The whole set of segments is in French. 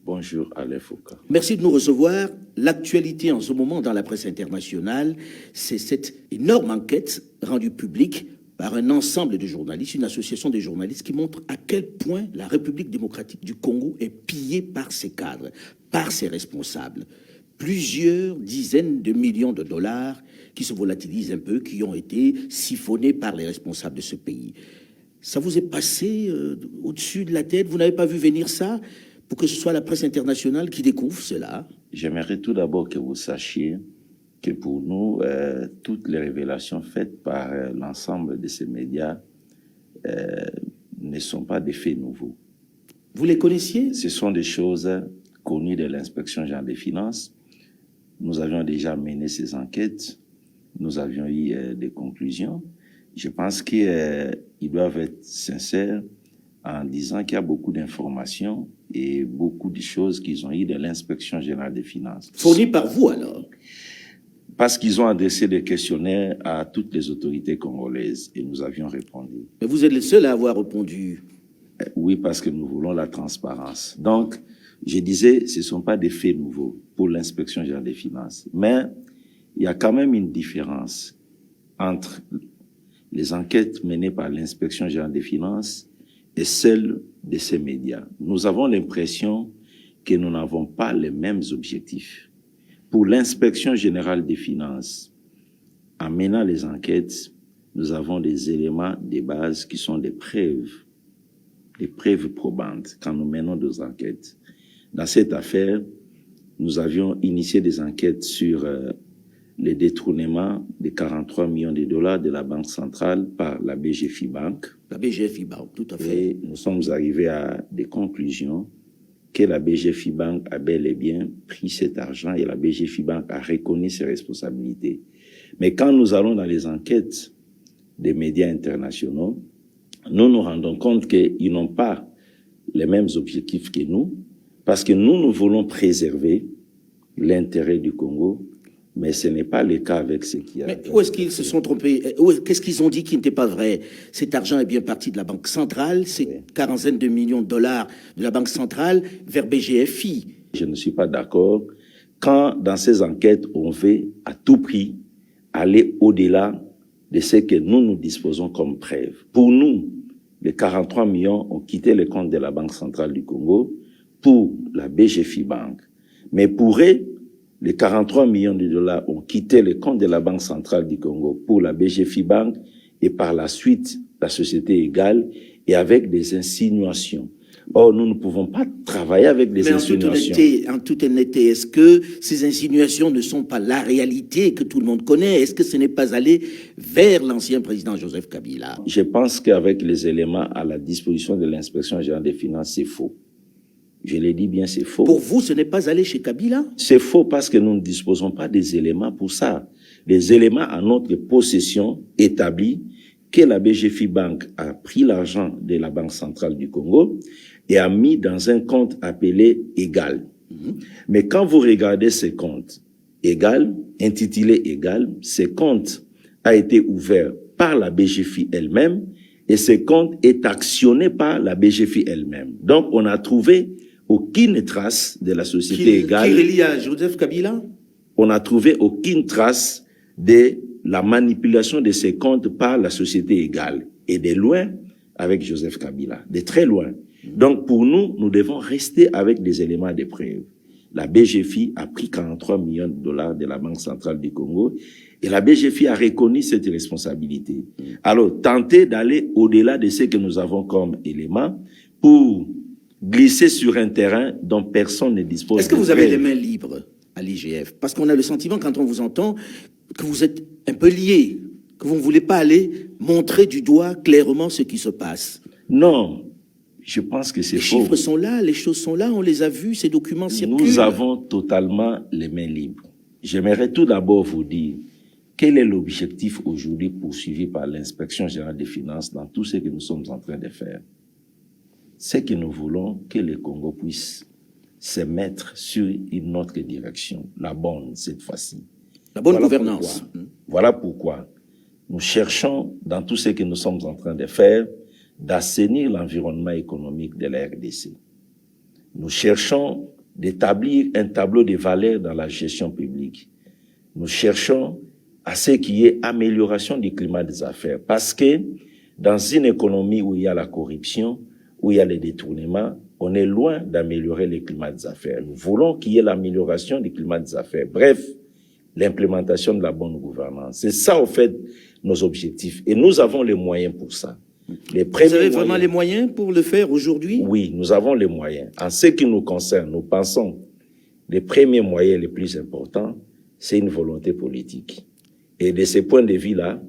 Bonjour Alain Foucault. Merci de nous recevoir. L'actualité en ce moment dans la presse internationale, c'est cette énorme enquête rendue publique par un ensemble de journalistes, une association de journalistes qui montre à quel point la République démocratique du Congo est pillée par ses cadres, par ses responsables. Plusieurs dizaines de millions de dollars qui se volatilisent un peu, qui ont été siphonnés par les responsables de ce pays. Ça vous est passé au-dessus de la tête? Vous n'avez pas vu venir ça? Pour que ce soit la presse internationale qui découvre cela? J'aimerais tout d'abord que vous sachiez que pour nous, toutes les révélations faites par l'ensemble de ces médias ne sont pas des faits nouveaux. Vous les connaissiez? Ce sont des choses connues de l'inspection générale des finances. Nous avions déjà mené ces enquêtes. Nous avions eu des conclusions. Je pense qu'ils doivent être sincères en disant qu'il y a beaucoup d'informations et beaucoup de choses qu'ils ont eues de l'inspection générale des finances. Fournies par vous alors? Parce qu'ils ont adressé des questionnaires à toutes les autorités congolaises et nous avions répondu. Mais vous êtes les seuls à avoir répondu. Oui, parce que nous voulons la transparence. Donc, je disais, ce ne sont pas des faits nouveaux pour l'inspection générale des finances. Mais il y a quand même une différence entre les enquêtes menées par l'inspection générale des finances et celles de ces médias. Nous avons l'impression que nous n'avons pas les mêmes objectifs. Pour l'inspection générale des finances, en menant les enquêtes, nous avons des éléments de base qui sont des preuves probantes quand nous menons des enquêtes. Dans cette affaire, nous avions initié des enquêtes sur les détournements de 43 millions de dollars de la Banque centrale par la BGFI Bank. La BGFI Bank, tout à fait. Et nous sommes arrivés à des conclusions que la BGFI Bank a bel et bien pris cet argent et la BGFI Bank a reconnu ses responsabilités. Mais quand nous allons dans les enquêtes des médias internationaux, nous nous rendons compte qu'ils n'ont pas les mêmes objectifs que nous, parce que nous voulons préserver l'intérêt du Congo, mais ce n'est pas le cas avec ce qui a... Mais où est-ce qu'ils se sont trompés? Qu'est-ce qu'ils ont dit qui n'était pas vrai? Cet argent est bien parti de la Banque centrale, ces quarantaine de millions de dollars de la Banque centrale vers BGFI. Je ne suis pas d'accord quand, dans ces enquêtes, on veut à tout prix aller au-delà de ce que nous disposons comme preuve. Pour nous, les 43 millions ont quitté les comptes de la Banque centrale du Congo pour la BGFI Bank. Mais pour eux, les 43 millions de dollars ont quitté les comptes de la Banque centrale du Congo pour la BGFI Bank et par la suite la société égale et avec des insinuations. Or, nous ne pouvons pas travailler avec des insinuations. Mais en toute honnêteté, est-ce que ces insinuations ne sont pas la réalité que tout le monde connaît? Est-ce que ce n'est pas aller vers l'ancien président Joseph Kabila? Je pense qu'avec les éléments à la disposition de l'inspection générale des finances, c'est faux. Je l'ai dit bien, c'est faux. Pour vous, ce n'est pas aller chez Kabila? C'est faux parce que nous ne disposons pas des éléments pour ça. Les éléments à notre possession établis que la BGFI Bank a pris l'argent de la Banque centrale du Congo et a mis dans un compte appelé Égal. Mais quand vous regardez ces comptes Égal, intitulé Égal, ce compte a été ouvert par la BGFI elle-même et ce compte est actionné par la BGFI elle-même. Donc, on a trouvé aucune trace de la société Égal. Qui relie à Joseph Kabila? On n'a trouvé aucune trace de la manipulation de ces comptes par la société Égal. Et de loin avec Joseph Kabila, de très loin. Donc pour nous, nous devons rester avec des éléments de preuve. La BGFI a pris 43 millions de dollars de la Banque centrale du Congo et la BGFI a reconnu cette responsabilité. Alors, tenter d'aller au-delà de ce que nous avons comme éléments pour glisser sur un terrain dont personne ne dispose. Est-ce que vous avez les mains libres à l'IGF? Parce qu'on a le sentiment, quand on vous entend, que vous êtes un peu liés, que vous ne voulez pas aller montrer du doigt clairement ce qui se passe. Non, je pense que c'est faux. Les chiffres sont là, les choses sont là, on les a vus, ces documents circulent. Nous avons totalement les mains libres. J'aimerais tout d'abord vous dire quel est l'objectif aujourd'hui poursuivi par l'inspection générale des finances dans tout ce que nous sommes en train de faire. C'est que nous voulons que le Congo puisse se mettre sur une autre direction, la bonne cette fois-ci. La bonne gouvernance. Voilà pourquoi nous cherchons, dans tout ce que nous sommes en train de faire, d'assainir l'environnement économique de la RDC. Nous cherchons d'établir un tableau de valeurs dans la gestion publique. Nous cherchons à ce qu'il y ait amélioration du climat des affaires. Parce que dans une économie où il y a la corruption, où il y a les détournements, on est loin d'améliorer le climat des affaires. Nous voulons qu'il y ait l'amélioration du climat des affaires. Bref, l'implémentation de la bonne gouvernance. C'est ça, au fait, nos objectifs. Et nous avons les moyens pour ça. Vous avez vraiment les moyens pour le faire aujourd'hui? Oui, nous avons les moyens. En ce qui nous concerne, nous pensons les premiers moyens les plus importants, c'est une volonté politique. Et de ce point de vue-là,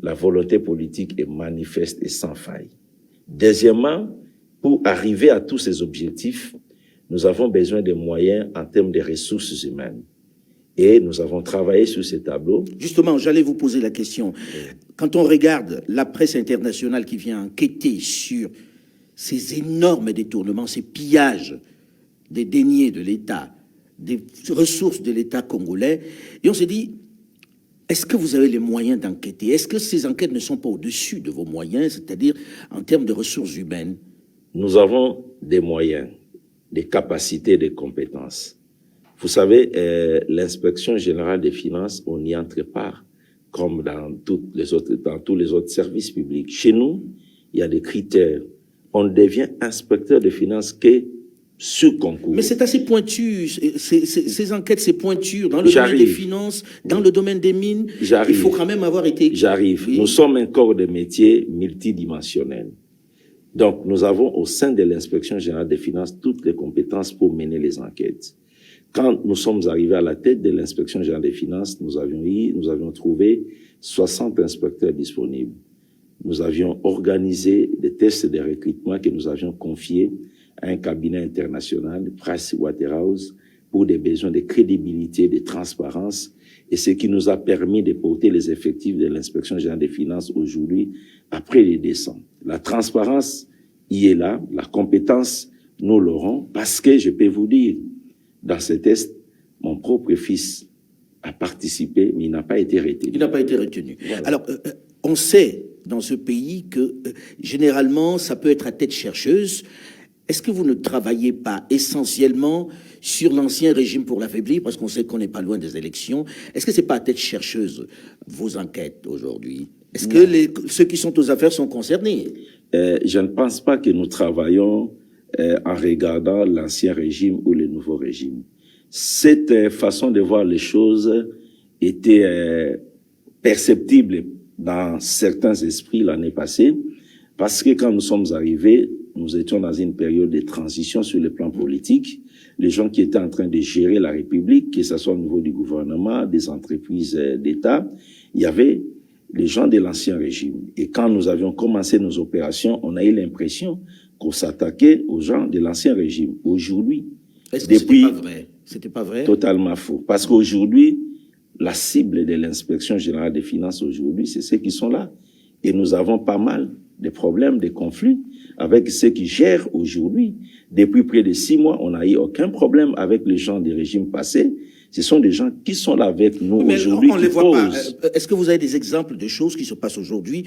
la volonté politique est manifeste et sans faille. Deuxièmement, pour arriver à tous ces objectifs, nous avons besoin de moyens en termes de ressources humaines. Et nous avons travaillé sur ces tableaux. Justement, j'allais vous poser la question. Quand on regarde la presse internationale qui vient enquêter sur ces énormes détournements, ces pillages des deniers de l'État, des ressources de l'État congolais, et on se dit, est-ce que vous avez les moyens d'enquêter? Est-ce que ces enquêtes ne sont pas au-dessus de vos moyens, c'est-à-dire en termes de ressources humaines? Nous avons des moyens, des capacités, des compétences. Vous savez, l'inspection générale des finances, on n'y entre pas comme dans tous les autres services publics. Chez nous, il y a des critères. On devient inspecteur de finances que sur concours. Mais c'est assez pointu, ces enquêtes, c'est pointu dans le domaine des finances, dans le domaine des mines. Il faut quand même avoir été... J'arrive. Nous sommes un corps de métier multidimensionnel. Donc, nous avons au sein de l'inspection générale des finances toutes les compétences pour mener les enquêtes. Quand nous sommes arrivés à la tête de l'inspection générale des finances, nous avions trouvé 60 inspecteurs disponibles. Nous avions organisé des tests de recrutement que nous avions confiés à un cabinet international, Pricewaterhouse, pour des besoins de crédibilité, de transparence, et ce qui nous a permis de porter les effectifs de l'inspection générale des finances aujourd'hui à près de 200. La transparence y est là, la compétence, nous l'aurons, parce que je peux vous dire, dans ces tests, mon propre fils a participé, mais il n'a pas été retenu. Il n'a pas été retenu. Voilà. Alors, on sait dans ce pays que généralement, ça peut être à tête chercheuse. Est-ce que vous ne travaillez pas essentiellement sur l'ancien régime pour l'affaiblir, parce qu'on sait qu'on n'est pas loin des élections? Est-ce que c'est pas à tête chercheuse, vos enquêtes aujourd'hui? Est-ce que ceux qui sont aux affaires sont concernés? Je ne pense pas que nous travaillons en regardant l'ancien régime ou le nouveau régime. Cette façon de voir les choses était perceptible dans certains esprits l'année passée, parce que quand nous sommes arrivés, nous étions dans une période de transition sur le plan politique. Les gens qui étaient en train de gérer la République, que ce soit au niveau du gouvernement, des entreprises d'État, il y avait les gens de l'ancien régime. Et quand nous avions commencé nos opérations, on a eu l'impression qu'on s'attaquait aux gens de l'ancien régime. Aujourd'hui, est-ce que c'était pas vrai? C'était pas vrai? Totalement faux. Parce qu'aujourd'hui, la cible de l'inspection générale des finances aujourd'hui, c'est ceux qui sont là. Et nous avons pas mal de problèmes, de conflits avec ceux qui gèrent aujourd'hui. Depuis près de 6 mois, on n'a eu aucun problème avec les gens des régimes passés. Ce sont des gens qui sont là avec nous aujourd'hui. On ne les voit pas. Est-ce que vous avez des exemples de choses qui se passent aujourd'hui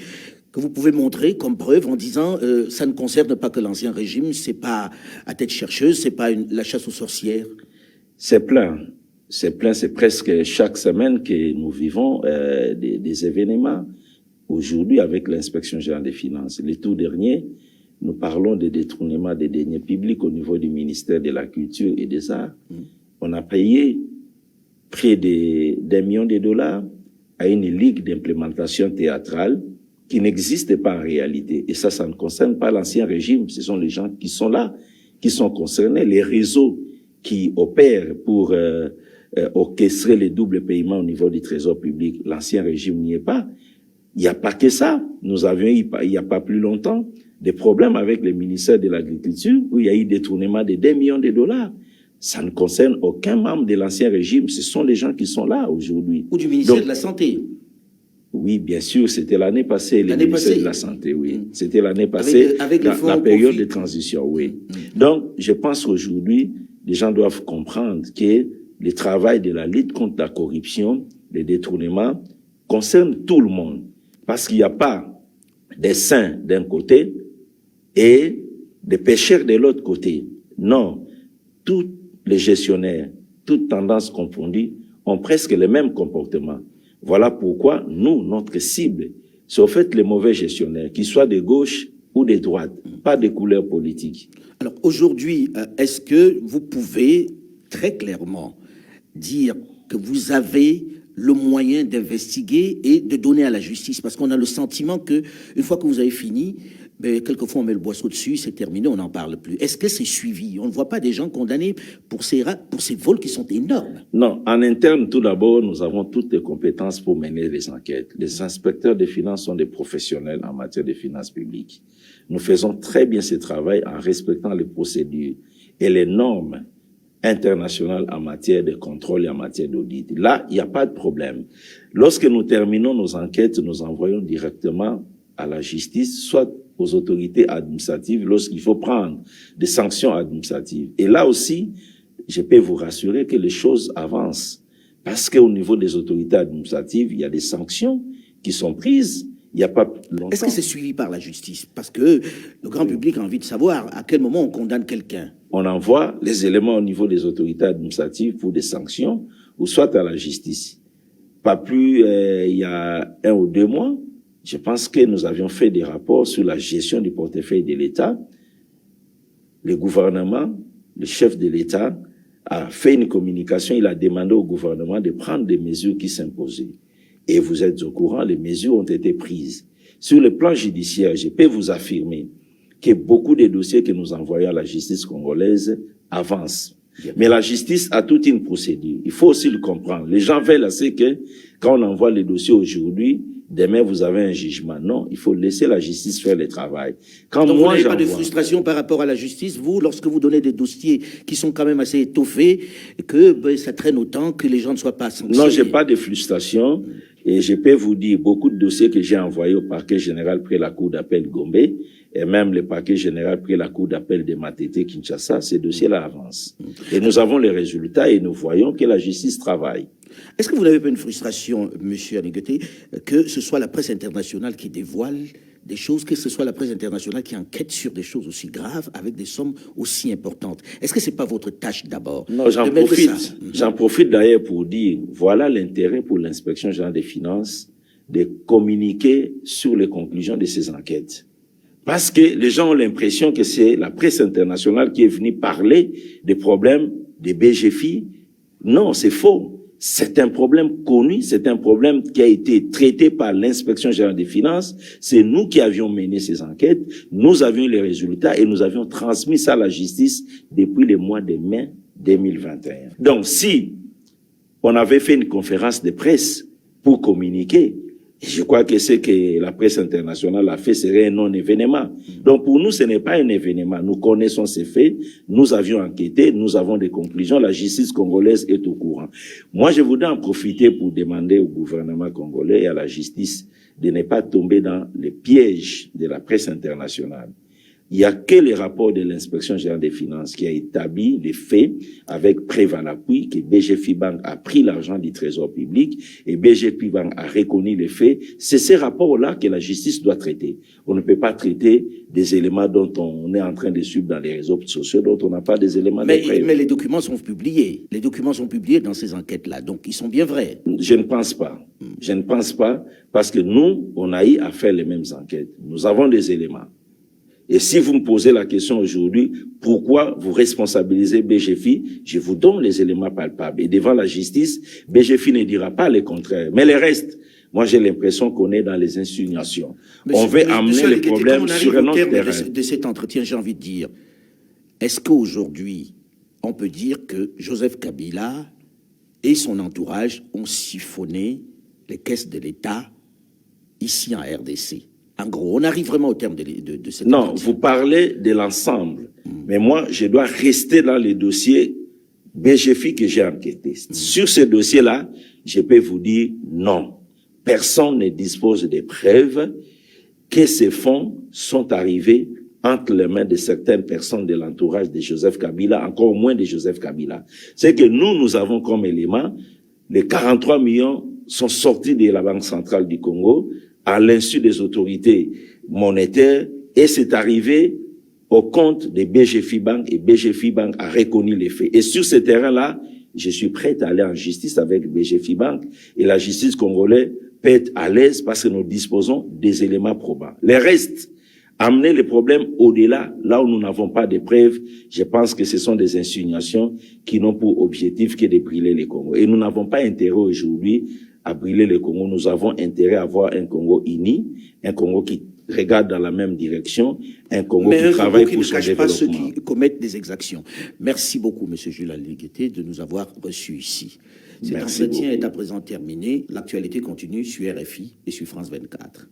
que vous pouvez montrer comme preuve en disant ça ne concerne pas que l'ancien régime, c'est pas à tête chercheuse, c'est pas la chasse aux sorcières? C'est plein. C'est plein. C'est presque chaque semaine que nous vivons des événements. Aujourd'hui, avec l'inspection générale des finances, le tout dernier, nous parlons de détournement des deniers publics au niveau du ministère de la Culture et des Arts. On a payé près d'1 million de dollars à une ligue d'implémentation théâtrale qui n'existe pas en réalité. Et ça ne concerne pas l'ancien régime. Ce sont les gens qui sont là, qui sont concernés. Les réseaux qui opèrent pour orchestrer les doubles paiements au niveau du trésor public, l'ancien régime n'y est pas. Il n'y a pas que ça. Nous avions eu, il n'y a pas plus longtemps, des problèmes avec le ministère de l'Agriculture où il y a eu détournement de 2 millions de dollars. Ça ne concerne aucun membre de l'ancien régime. Ce sont les gens qui sont là aujourd'hui. Ou du ministère de la Santé. Oui, bien sûr, c'était l'année passée, le ministère de la Santé, oui. C'était l'année passée, avec la période de transition, oui. Donc, je pense qu'aujourd'hui, les gens doivent comprendre que le travail de la lutte contre la corruption, les détournements, concerne tout le monde. Parce qu'il n'y a pas des saints d'un côté et des pécheurs de l'autre côté. Non. tous les gestionnaires, toutes tendances confondues, ont presque les mêmes comportements. Voilà pourquoi nous, notre cible, c'est au fait les mauvais gestionnaires, qu'ils soient de gauche ou de droite, pas de couleur politique. Alors aujourd'hui, est-ce que vous pouvez très clairement dire que vous avez le moyen d'investiguer et de donner à la justice? Parce qu'on a le sentiment que une fois que vous avez fini, quelquefois on met le boisseau dessus, c'est terminé, on n'en parle plus. Est-ce que c'est suivi? On ne voit pas des gens condamnés pour ces vols qui sont énormes. Non, en interne, tout d'abord, nous avons toutes les compétences pour mener les enquêtes. Les inspecteurs des finances sont des professionnels en matière de finances publiques. Nous faisons très bien ce travail en respectant les procédures et les normes internationales en matière de contrôle et en matière d'audit. Là, il n'y a pas de problème. Lorsque nous terminons nos enquêtes, nous envoyons directement à la justice, soit aux autorités administratives lorsqu'il faut prendre des sanctions administratives. Et là aussi, je peux vous rassurer que les choses avancent. Parce qu'au niveau des autorités administratives, il y a des sanctions qui sont prises. Il n'y a pas longtemps. Est-ce que c'est suivi par la justice? Parce que le grand public a envie de savoir à quel moment on condamne quelqu'un. On envoie les éléments au niveau des autorités administratives pour des sanctions, ou soit à la justice. Pas plus, il y a 1 ou 2 mois, je pense que nous avions fait des rapports sur la gestion du portefeuille de l'État. Le gouvernement, le chef de l'État, a fait une communication, il a demandé au gouvernement de prendre des mesures qui s'imposaient. Et vous êtes au courant, les mesures ont été prises. Sur le plan judiciaire, je peux vous affirmer que beaucoup de dossiers que nous envoyons à la justice congolaise avancent. Mais la justice a toute une procédure. Il faut aussi le comprendre. Les gens veulent assez que quand on envoie les dossiers aujourd'hui, demain vous avez un jugement. Non, il faut laisser la justice faire le travail. Quand donc moi, vous n'avez pas de frustration par rapport à la justice, vous, lorsque vous donnez des dossiers qui sont quand même assez étoffés, que ça traîne autant, que les gens ne soient pas sanctionnés? Non, j'ai pas de frustration. Et je peux vous dire, beaucoup de dossiers que j'ai envoyés au parquet général près la cour d'appel Gombe, et même le parquet général près la cour d'appel de Matete, Kinshasa, ces dossiers-là avancent. Et nous avons les résultats et nous voyons que la justice travaille. Est-ce que vous n'avez pas une frustration, monsieur Aligete, que ce soit la presse internationale qui dévoile des choses, que ce soit la presse internationale qui enquête sur des choses aussi graves avec des sommes aussi importantes? Est-ce que c'est pas votre tâche d'abord? Non, j'en profite. J'en profite d'ailleurs pour dire, voilà l'intérêt pour l'inspection générale des finances de communiquer sur les conclusions de ces enquêtes. Parce que les gens ont l'impression que c'est la presse internationale qui est venue parler des problèmes des BGFI. Non, c'est faux. C'est un problème connu, c'est un problème qui a été traité par l'inspection générale des finances. C'est nous qui avions mené ces enquêtes, nous avions les résultats et nous avions transmis ça à la justice depuis le mois de mai 2021. Donc si on avait fait une conférence de presse pour communiquer, je crois que ce que la presse internationale a fait serait un non-événement. Donc pour nous, ce n'est pas un événement. Nous connaissons ces faits, nous avions enquêté, nous avons des conclusions, la justice congolaise est au courant. Moi, je voudrais en profiter pour demander au gouvernement congolais et à la justice de ne pas tomber dans les pièges de la presse internationale. Il n'y a que les rapports de l'inspection générale des finances qui a établi les faits avec preuve à l'appui que BGFI Bank a pris l'argent du trésor public et BGFI Bank a reconnu les faits. C'est ces rapports-là que la justice doit traiter. On ne peut pas traiter des éléments dont on est en train de suivre dans les réseaux sociaux, dont on n'a pas des éléments de preuve. Mais les documents sont publiés. Les documents sont publiés dans ces enquêtes-là, donc ils sont bien vrais. Je ne pense pas. Je ne pense pas parce que nous, on a eu à faire les mêmes enquêtes. Nous avons des éléments. Et si vous me posez la question aujourd'hui, pourquoi vous responsabilisez BGFI, je vous donne les éléments palpables. Et devant la justice, BGFI ne dira pas le contraire. Mais le reste, moi j'ai l'impression qu'on est dans les insinuations. On veut amener les problèmes sur un autre terrain. De cet entretien, j'ai envie de dire, est-ce qu'aujourd'hui, on peut dire que Joseph Kabila et son entourage ont siphonné les caisses de l'État ici en RDC? En gros, on arrive vraiment au terme de cette... Non, vous parlez de l'ensemble. Mais moi, je dois rester dans les dossiers BGFI que j'ai enquêtés. Sur ces dossiers-là, je peux vous dire non. Personne ne dispose des preuves que ces fonds sont arrivés entre les mains de certaines personnes de l'entourage de Joseph Kabila, encore moins de Joseph Kabila. C'est que nous avons comme élément, les 43 millions sont sortis de la Banque centrale du Congo, à l'insu des autorités monétaires, et c'est arrivé au compte de BGFI Bank et BGFI Bank a reconnu les faits. Et sur ce terrain-là, je suis prêt à aller en justice avec BGFI Bank et la justice congolaise peut être à l'aise parce que nous disposons des éléments probants. Les restes, amener les problèmes au-delà, là où nous n'avons pas de preuves, je pense que ce sont des insinuations qui n'ont pour objectif que de brûler les Congos. Et nous n'avons pas intérêt aujourd'hui à brûler le Congo. Nous avons intérêt à avoir un Congo uni, un Congo qui regarde dans la même direction, un Congo qui travaille pour son développement. Mais un Congo qui ne cache pas ceux qui commettent des exactions. Merci beaucoup, M. Jules Aligete, de nous avoir reçus ici. Cet entretien est à présent terminé. L'actualité continue sur RFI et sur France 24.